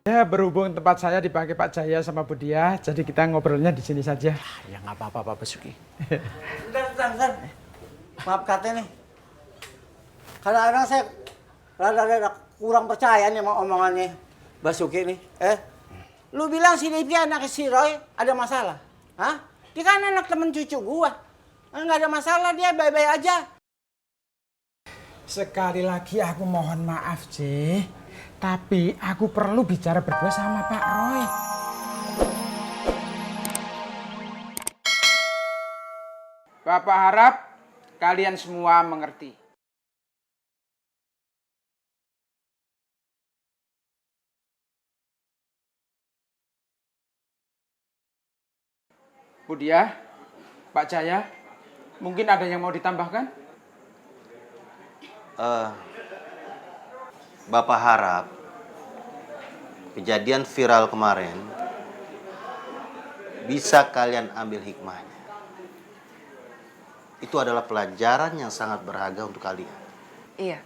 Ya, berhubung tempat saya dipakai Pak Jaya sama Bu Diah, jadi kita ngobrolnya di sini saja. Ya nggak apa-apa Pak Basuki. Bentar. Maaf katanya nih. Kadang-kadang saya rada-rada kurang percaya nih sama omongannya Basuki nih. Lu bilang si Rifki anak si Roy ada masalah? Hah? Dia kan anak temen cucu gua. Nggak ada masalah, dia baik-baik aja. Sekali lagi aku mohon maaf, Ci. Tapi aku perlu bicara berdua sama Pak Roy. Bapak harap kalian semua mengerti. Bu Diah, Pak Jaya, mungkin ada yang mau ditambahkan? Bapak harap kejadian viral kemarin bisa kalian ambil hikmahnya. Itu adalah pelajaran yang sangat berharga untuk kalian. Iya.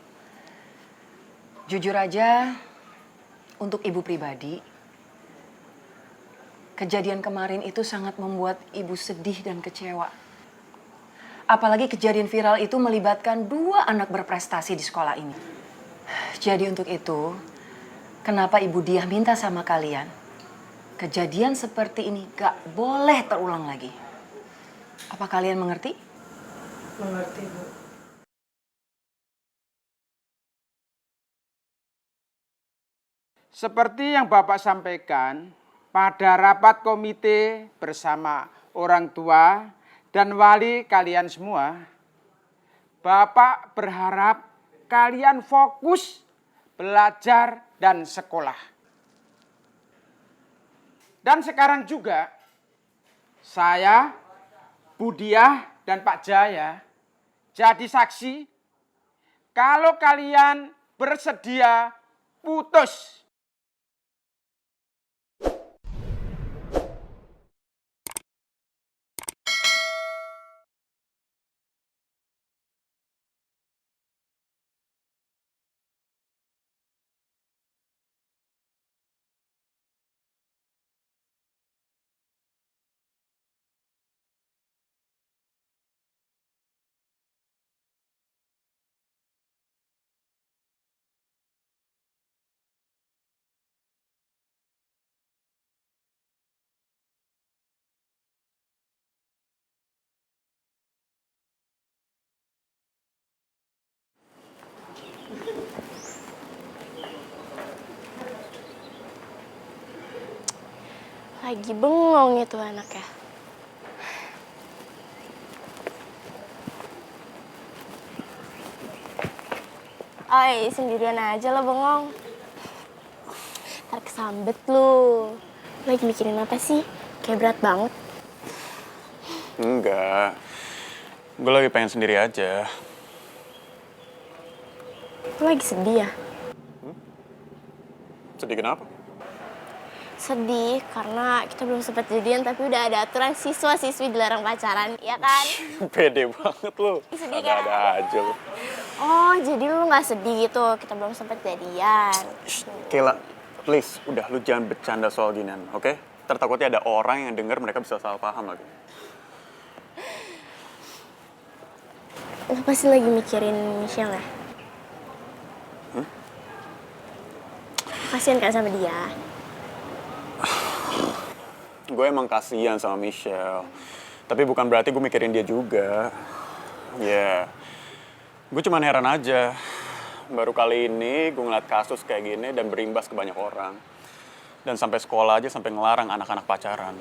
Jujur aja, untuk ibu pribadi, kejadian kemarin itu sangat membuat ibu sedih dan kecewa. Apalagi kejadian viral itu melibatkan 2 anak berprestasi di sekolah ini. Jadi untuk itu, kenapa Ibu Diah minta sama kalian, kejadian seperti ini gak boleh terulang lagi. Apa kalian mengerti? Mengerti, Bu. Seperti yang Bapak sampaikan, pada rapat komite bersama orang tua dan wali kalian semua, Bapak berharap kalian fokus belajar dan sekolah. Dan sekarang juga, saya, Bu Diah, dan Pak Jaya jadi saksi kalau kalian bersedia putus. Lagi bengong itu anaknya. Ay, sendirian aja lo bengong. Ntar kesambet lu. Lagi mikirin apa sih? Kayak berat banget. Enggak. Gue lagi pengen sendiri aja. Lu lagi sedih ya? Sedih kenapa? Sedih karena kita belum sempat jadian tapi udah ada aturan siswa-siswi dilarang pacaran, ya kan? Pede banget lu. Sedih kan? Ada aja lu. Oh, jadi lu nggak sedih gitu, kita belum sempat jadian. Kela, please, udah lu jangan bercanda soal ginian, oke? Ntar takutnya ada orang yang denger mereka bisa salah paham lagi. Lu pasti lagi mikirin Michelle ya? Kasian kan sama dia? Gue emang kasihan sama Michelle. Tapi bukan berarti gue mikirin dia juga. Ya, gue cuman heran aja. Baru kali ini gue ngeliat kasus kayak gini dan berimbas ke banyak orang. Dan sampai sekolah aja sampai ngelarang anak-anak pacaran.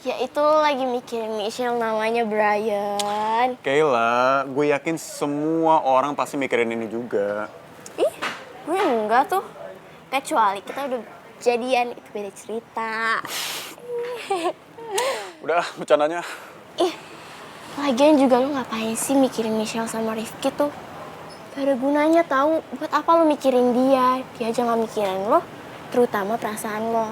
Ya itu lagi mikirin Michelle, namanya Brian. Kayla, gue yakin semua orang pasti mikirin ini juga. Ih, gue enggak tuh. Kecuali kita udah jadian, itu beda cerita. Udah, bercandanya. Ih, lagian juga lu ngapain sih mikirin Michelle sama Rifki tuh? Gak ada gunanya tahu. Buat apa lu mikirin dia? Dia aja gak mikirin lo, terutama perasaan lo.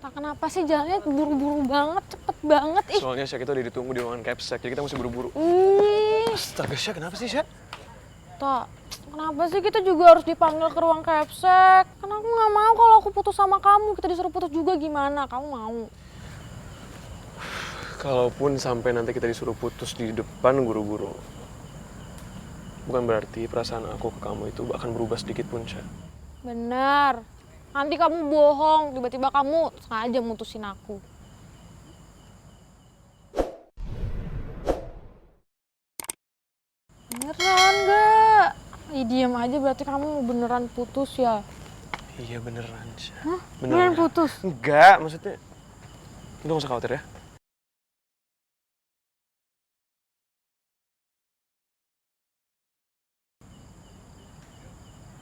Tak kenapa sih jalannya buru-buru banget, cepet banget. Ih. Soalnya Syah kita udah ditunggu di ruangan capsek, jadi kita mesti buru-buru. Ih, Astaga, Syah, kenapa sih, Syah? Tak, kenapa sih kita juga harus dipanggil ke ruang kepsek? Kan aku nggak mau kalau aku putus sama kamu, kita disuruh putus juga gimana? Kamu mau? Kalaupun sampai nanti kita disuruh putus di depan guru-guru, bukan berarti perasaan aku ke kamu itu akan berubah sedikit pun, Syah. Benar. Nanti kamu bohong, tiba-tiba kamu sengaja mutusin aku. Beneran nggak? Ih, diam aja berarti kamu beneran putus ya? Iya beneran, Syah. Hah? Beneran putus? Enggak, maksudnya. Lu gak usah khawatir ya.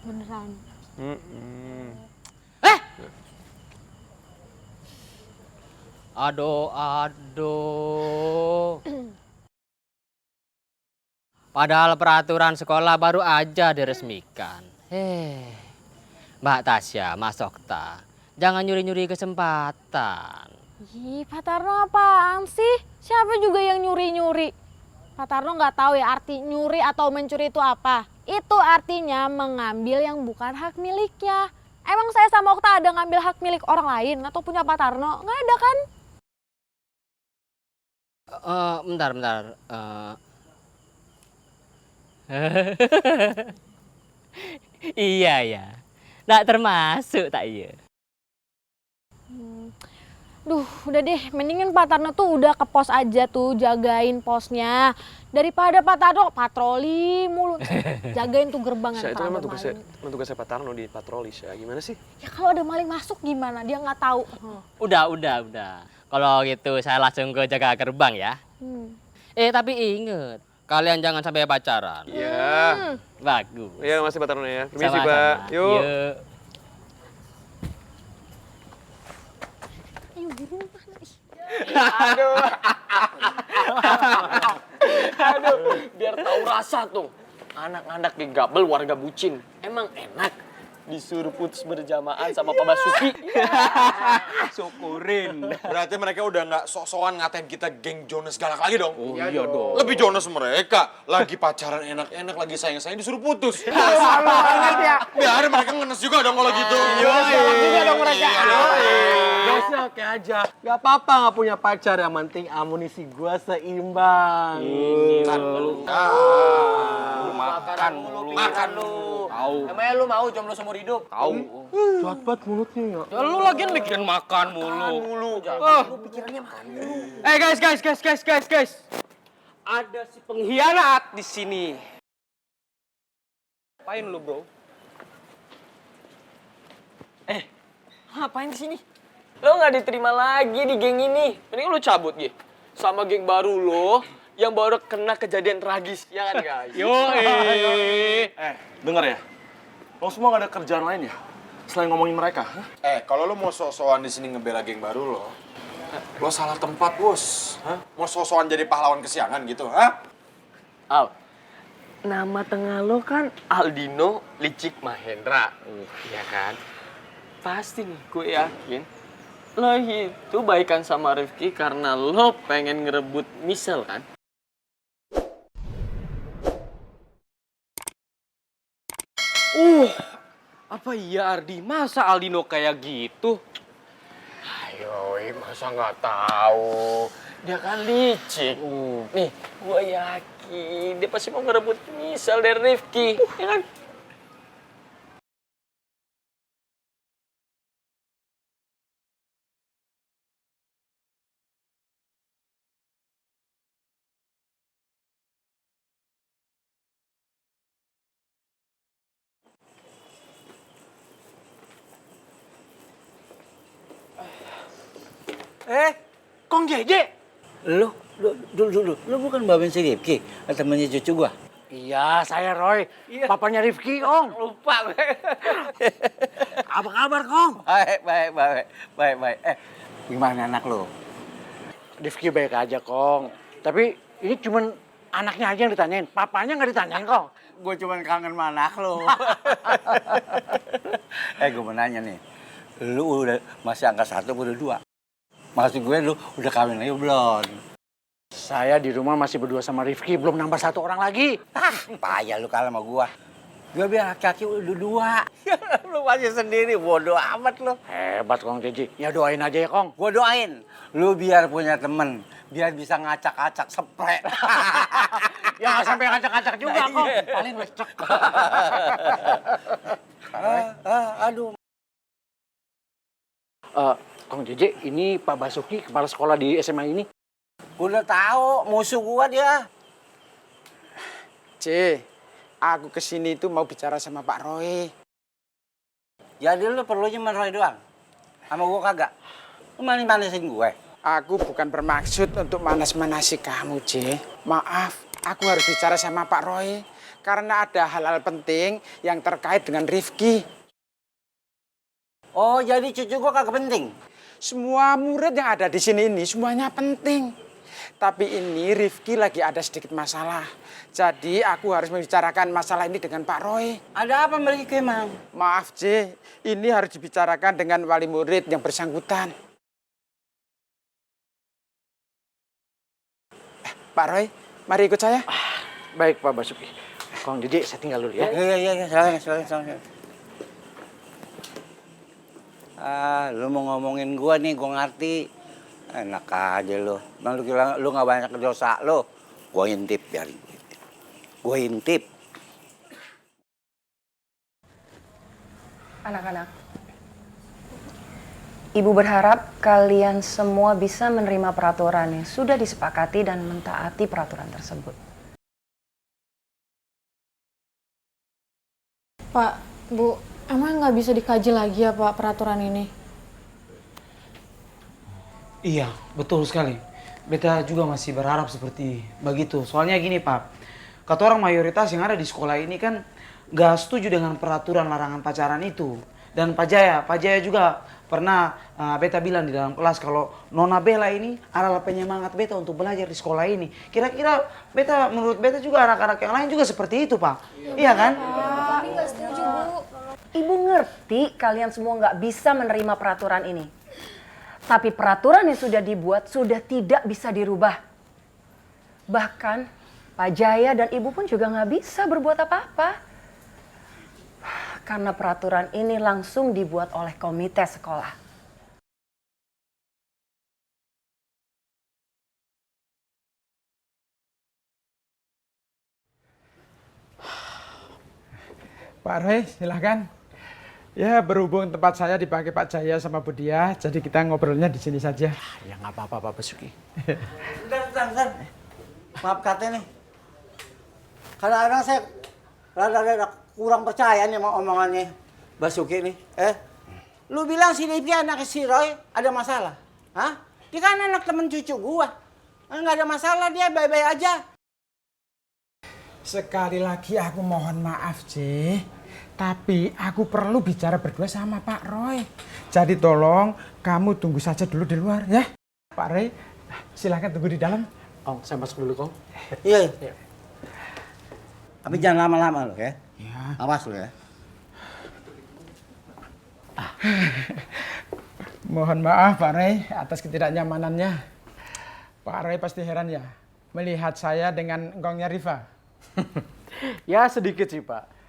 Beneran. Aduh. Padahal peraturan sekolah baru aja diresmikan. Mbak Tasya, Mas Okta, jangan nyuri-nyuri kesempatan. Ih, Pak Tarno apaan sih? Siapa juga yang nyuri-nyuri? Pak Tarno nggak tahu ya arti nyuri atau mencuri itu apa? Itu artinya mengambil yang bukan hak miliknya. Emang saya sama Okta ada ngambil hak milik orang lain atau punya Pak Tarno? Nggak ada kan? Bentar. Iya ya, nggak termasuk tak iya. Duh, udah deh, mendingan Pak Tarno tuh udah ke pos aja tuh, jagain posnya. Daripada Pak Tarno patroli mulu, jagain tuh gerbang yang Syah, itu memang maling. tugasnya Pak Tarno di patroli, Syah. Gimana sih? Ya kalau ada maling masuk gimana? Dia nggak tahu. Udah. Kalau gitu saya langsung ke jaga gerbang ya. Tapi inget, kalian jangan sampai pacaran. Iya. Bagus. Iya, masih Pak Tarno ya. Permisi, Sama-sama. Pak. Yuk. Biar tahu rasa tuh. Anak-anak digabel warga bucin. Emang enak disuruh putus berjamaah sama Pak Basuki. Syukurin. Berarti mereka udah nggak sok-sokan ngatain kita geng Jonas galak lagi dong. Oh iya dong. Lebih Jonas mereka. Lagi pacaran enak-enak, lagi sayang-sayang disuruh putus. Biar mereka ngenes juga dong kalau gitu. Iya juga dong mereka. Biasa oke aja. Gak apa-apa gak punya pacar, yang penting amunisi gua seimbang. Makan mulu. Tahu. Emangnya lu mau jomblo seumur hidup? Tahu. Jahat banget mulutnya ya. Ya lu lagi mikirin makan mulu. Lu pikirannya makan mulu. Guys. Ada si pengkhianat di sini. Ngapain lu, bro? Ngapain di sini? Lo nggak diterima lagi di geng ini. Mending lu cabut, Gi. Sama geng baru lo yang baru kena kejadian tragis, ya kan, guys? Denger ya. Lo semua gak ada kerjaan lain ya? Selain ngomongin mereka. Kalau lo mau sok-sokan di sini ngebela geng baru lo salah tempat, Bos. Mau sok-sokan jadi pahlawan kesiangan gitu, Al, nama tengah lo kan Aldino Licik Mahendra, ya kan? Pasti nih, gue yakin lo itu baikan sama Rifki karena lo pengen ngerebut Michelle, kan? Apa iya Ardi? Masa Aldino kayak gitu? Ayo, masa nggak tahu? Dia kan licik. Nih, gue yakin dia pasti mau ngerebut Michelle dari Rifki, ya kan? Kong Jeje. Lu bukan baben si Rifki, temennya cucu gua. Iya, saya Roy, papanya Rifki, Om. Lupa. Apa kabar, Kong? Baik. Gimana anak lu? Rifki baik aja, Kong. Tapi ini cuman anaknya aja yang ditanyain, papanya nggak ditanyain, Kong. Gue cuman kangen sama anak lu. Gue mau nanya nih. Lu udah masih angka 1 atau udah 2? Maksud gue lu udah kawin lagi belum? Saya di rumah masih berdua sama Rifki, belum nambah 1 orang lagi. Payah lu kalah sama gua. Gua biar laki-laki udah 2. Lu masih sendiri, bodoh amat lu. Hebat Kong Jeji. Ya doain aja ya Kong. Gua doain. Lu biar punya temen. Biar bisa ngacak-acak spray. Ya nggak sampai ngacak-ngacak juga Kong. Paling lecek. Aduh. Kong Jeje, ini Pak Basuki, kepala sekolah di SMA ini. Gua udah tahu musuh gua dia. C, aku kesini itu mau bicara sama Pak Roy. Jadi lu perlunya sama Roy doang? Sama gua kagak? Lu manis-manisin gue? Aku bukan bermaksud untuk manas-manasi kamu, C. Maaf, aku harus bicara sama Pak Roy. Karena ada hal-hal penting yang terkait dengan Rifki. Oh, jadi cucu gua kagak penting? Semua murid yang ada di sini ini semuanya penting. Tapi ini Rifki lagi ada sedikit masalah. Jadi aku harus membicarakan masalah ini dengan Pak Roy. Ada apa mereka emang? Maaf C, ini harus dibicarakan dengan wali murid yang bersangkutan. Pak Roy, mari ikut saya. Baik Pak Basuki. Kong Jeje, saya tinggal dulu ya. Iya, silakan. Lu mau ngomongin gua nih, gua ngerti. Enak aja lu. Bang lu nggak banyak dosa lu. Gua intip, biarin gua intip. Gua intip. Anak-anak, Ibu berharap kalian semua bisa menerima peraturan yang sudah disepakati dan mentaati peraturan tersebut. Pak, Bu, emang nggak bisa dikaji lagi ya Pak peraturan ini? Iya, betul sekali. Beta juga masih berharap seperti begitu. Soalnya gini Pak, kata orang mayoritas yang ada di sekolah ini kan gak setuju dengan peraturan larangan pacaran itu. Dan Pak Jaya juga pernah beta bilang di dalam kelas kalau Nona Bella ini adalah penyemangat beta untuk belajar di sekolah ini. Kira-kira menurut beta juga anak-anak yang lain juga seperti itu Pak. Iya kan? Kami nggak setuju Bu. Ibu ngerti kalian semua nggak bisa menerima peraturan ini. Tapi peraturan yang sudah dibuat sudah tidak bisa dirubah. Bahkan Pak Jaya dan Ibu pun juga nggak bisa berbuat apa-apa. Karena peraturan ini langsung dibuat oleh komite sekolah. Pak Roy, silahkan. Ya, berhubung tempat saya dipakai Pak Jaya sama Bu Dia, jadi kita ngobrolnya di sini saja. Ya nggak apa-apa Pak Basuki. Bentar. Maaf katanya nih. Kadang-kadang saya rada kurang percaya nih sama omongannya Basuki nih. Lu bilang si Rifki anak si Roy ada masalah? Hah? Dia kan anak temen cucu gua. Nggak ada masalah, dia baik-baik aja. Sekali lagi aku mohon maaf, C. Tapi aku perlu bicara berdua sama Pak Roy. Jadi tolong kamu tunggu saja dulu di luar ya. Pak Roy, silahkan tunggu di dalam. Oh, saya masuk dulu Kong. Iya. Tapi jangan lama-lama lo ya. Ya. Awas lo ya. Mohon maaf Pak Roy atas ketidaknyamanannya. Pak Roy pasti heran ya melihat saya dengan engkongnya Riva. Ya sedikit sih Pak.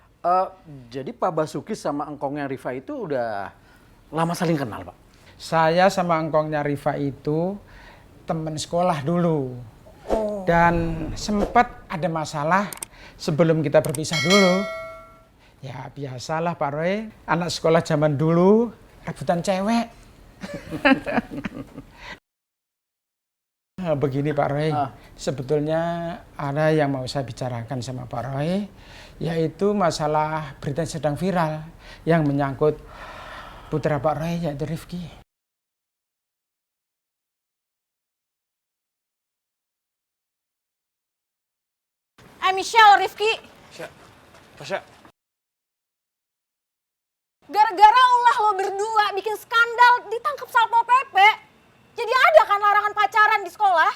Jadi Pak Basuki sama engkongnya Riva itu udah lama saling kenal Pak? Saya sama engkongnya Riva itu teman sekolah dulu. Dan sempat ada masalah sebelum kita berpisah dulu. Ya biasalah Pak Roy, anak sekolah zaman dulu rebutan cewek. Begini Pak Roy, sebetulnya ada yang mau saya bicarakan sama Pak Roy, yaitu masalah berita yang sedang viral yang menyangkut putra Pak Roy yaitu Rifki. Michelle, Rifki. Tasya. Gara-gara ulah lo berdua bikin skandal ditangkap Satpol PP. Jadi ada kan larangan pacaran di sekolah?